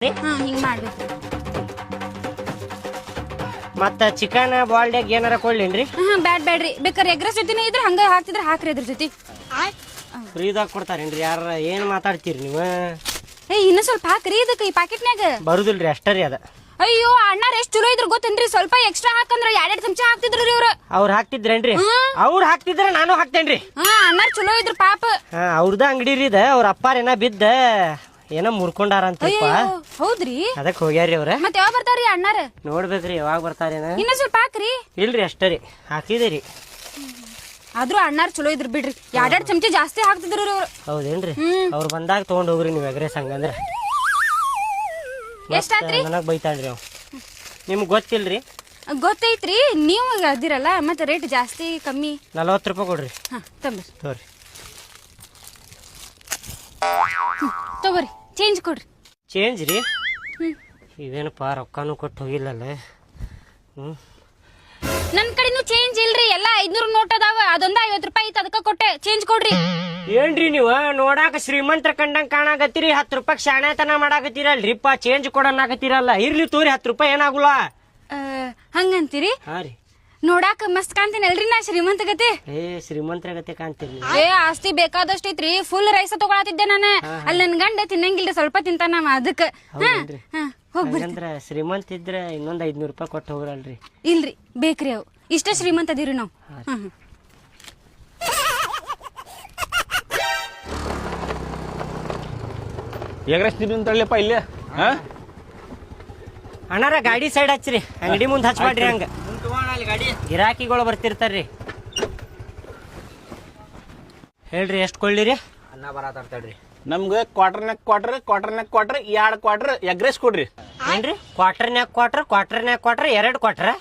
ಹಿಂಗ್ ಮಾಡ್ಬೇಕು. ಮತ್ತ ಚಿಕನ್ ಬಾಲ್ಡ್ ಎಗ್ ಏನಾರ ಕೊಡ್ಲೇನ್ರಿ? ಬ್ಯಾಡ್ರಿ ಬೇಕಾರೆ ಎಗ್ ರೈಸ್ ಜೊತೆನೇ ಇದ್ರೆ ಹಂಗ ಹಾಕ್ತಿದ್ರೆ ಹಾಕ್ರಿ ಅದ್ರ ಜೊತೆ. ಫ್ರೀದಾಗ ಕೊಡ್ತಾರೇನ್ರಿ? ಯಾರ ಏನ್ ಮಾತಾಡ್ತೀರಿ ನೀವು? ಇನ್ನ ಸ್ವಲ್ಪ ಹಾಕ್ರಿ ಇದಕ್ಕೆ ಈ ಪ್ಯಾಕೆಟ್ನ್ಯಾಗ. ಬರುದಿಲ್ರಿ ಅಷ್ಟರಿ ಅದ. ಅಯ್ಯೋ ಅಣ್ಣಾರ ಎಷ್ಟ್ ಚಲೋ ಇದ್ರು ಗೊತ್ತೇನ್ರಿ? ಸ್ವಲ್ಪ ಎಕ್ಸ್ಟ್ರಾ ಹಾಕಂದ್ರ 2 ಚಮಚ ಹಾಕ್ತಿದ್ರಿ ಇವ್ರ. ಅವ್ರು ಹಾಕ್ತಿದ್ರೇನ್ರಿ? ಅವ್ರು ಹಾಕ್ತಿದ್ರ ನಾನು ಹಾಕ್ತೇನ್ರಿ. ಅಣ್ಣಾರ್ ಚಲೋ ಇದ್ರು ಪಾಪ. ಅವ್ರದ ಅಂಗಡಿ ರೀ ಇದ. ಅವ್ರ ಅಪ್ಪಾರ ಏನ ಬಿದ್ದ ಏನೋ ಮುರ್ಕೊಂಡಾರ ಅಂತ. ಹೌದ್ರಿ? ಅದಕ್ ಹೋಗ್ಯಾರಿ ಅವ್ರ. ಮತ್ ಯಾವಾಗ ಬರ್ತಾರ್ರಿ ಅಣ್ಣಾರ? ನೋಡ್ಬೇಕ್ರಿ ಯಾವಾಗ ಬರ್ತಾರೇನ. ಇನ್ನ ಸ್ವಲ್ಪ ಹಾಕ್ರಿ. ಇಲ್ರಿ ಅಷ್ಟರಿ ಹಾಕಿದಿರಿ. ಆದ್ರೂ ಅಣ್ಣಾರ್ ಚಲೋ ಇದ್ರು ಬಿಡ್ರಿ. 2 ಚಮಚ ಜಾಸ್ತಿ ಹಾಕ್ತಿದ್ರು ಇವ್ರು. ಹೌದೇನ್ರಿ? ಅವ್ರು ಬಂದಾಗ ತಗೊಂಡ್ ಹೋಗ್ರಿ ನೀವ್ ಎಗ್ ರೈಸ್ ಹಂಗಂದ್ರ. ಎಷ್ಟಾತ್ರಿ? ನನಗ್ ಬೈತಾಳ್ರಿ ಅವ್. ನಿಮ್ಗ್ ಗೊತ್ತಿಲ್ರಿ? ಗೊತ್ತೈತ್ರಿ, ನೀವು ಅದಿರಲ್ಲ ಮತ್ತೆ ರೇಟ್ ಜಾಸ್ತಿ ಕಮ್ಮಿ. 40 ರೂಪಾಯಿ ಕೊಡ್ರಿ. ತಗೋರಿ ತಗೋರಿ. ಚೇಂಜ್ ಕೊಡ್ರಿ. ಚೇಂಜ್ ರೀ? ಇವೇನಪ್ಪ ರೊಕ್ಕನೂ ಕೊಟ್ಟು ಹೋಗಿಲ್ಲಲ್ಲ. ನನ್ ಕಡೆನೂ ಚೇಂಜ್ ಇಲ್ರಿ. ಎಲ್ಲ 500 ನೋಟ್ ಅದಾವ. ಅದೊಂದ 50 ರೂಪಾಯಿ ಐತಿ, ಅದಕ್ಕ ಕೊಟ್ಟೆ. ಚೇಂಜ್ ಕೊಡ್ರಿ. ಏನ್ರಿ ನೀವು ನೋಡಾಕ ಶ್ರೀಮಂತರ ಕಂಡಂಗ್ ಕಾಣಾಕತ್ತೀರಿ, 10 ರೂಪಾಯಿ ಶಾಣೆತನ ಮಾಡಾಕತ್ತೀರಲ್ರಿಪ್ಪ. ಚೇಂಜ್ ಕೊಡನ್ನಾಕತ್ತೀರಲ್ಲ. ಇರ್ಲಿ ತೋರಿ, 10 ರೂಪಾಯಿ ಏನಾಗುಲ್ಲ. ಹಂಗಂತೀರಿ? ಹಾ ರೀ. ನೋಡಾಕ ಮಸ್ತ್ ಕಾಣ್ತೀನಲ್ರಿ ನಾ ಶ್ರೀಮಂತ ಗತೆ. ಶ್ರೀಮಂತರ ಗತೆ ಕಾಣ್ತೀರಿ. ಆಸ್ತಿ ಬೇಕಾದಷ್ಟು ಐತ್ರಿ. ಫುಲ್ ರೈಸ ತಗೊಳತಿದ್ದೆ ನಾನು. ಅಲ್ಲಿ ನನ್ ಗಂಡ ತಿನ್ನಂಗಿಲ್ರಿ, ಸ್ವಲ್ಪ ತಿಂತಾನ ಅದಕ್ಕ. ಹೋಗ್ಬಂದ್ರ ಶ್ರೀಮಂತ ಇದ್ರ ಇನ್ನೊಂದ್ 500 ರೂಪಾಯಿ ಕೊಟ್ಟು ಹೋಗ್ರಲ್ರಿ. ಇಲ್ರಿ ಬೇಕ್ರಿ, ಅವ್ ಇಷ್ಟ ಶ್ರೀಮಂತ ಅದೀರಿ ನಾವ್. ತಳ್ಳಿಯಪ್ಪ ಇಲ್ಲೇ. ಅಣ್ಣಾರ ಗಾಡಿ ಸೈಡ್ ಹಚ್ಚ್ರಿ, ಅಂಗಡಿ ಮುಂದ್ ಹಚ್ಬೇಡ್ರಿ. ಹಂಗ ಗಿರಾಕಿಗಳು ಬರ್ತಿರ್ತಾರ್ರಿ. ಹೇಳ್ರಿ ಎಷ್ಟ್ ಕೊಳ್ಳಿರಿ? ಅನ್ನ ಬರತಾಡ್ರಿ. ನಮ್ಗೆ ಕ್ವಾರ್ಟರ್ನಾಗ ಕ್ವಾರ್ಟರ್ 2 ಕ್ವಾರ್ಟರ್ ಎಗ್ ರೈಸ್ ಕೊಡ್ರಿ. ಏನ್ರಿ? ಕ್ವಾರ್ಟರ್ನ್ಯಾಗ ಕ್ವಾರ್ಟರ್ 2 ಕ್ವಾರ್ಟರ್?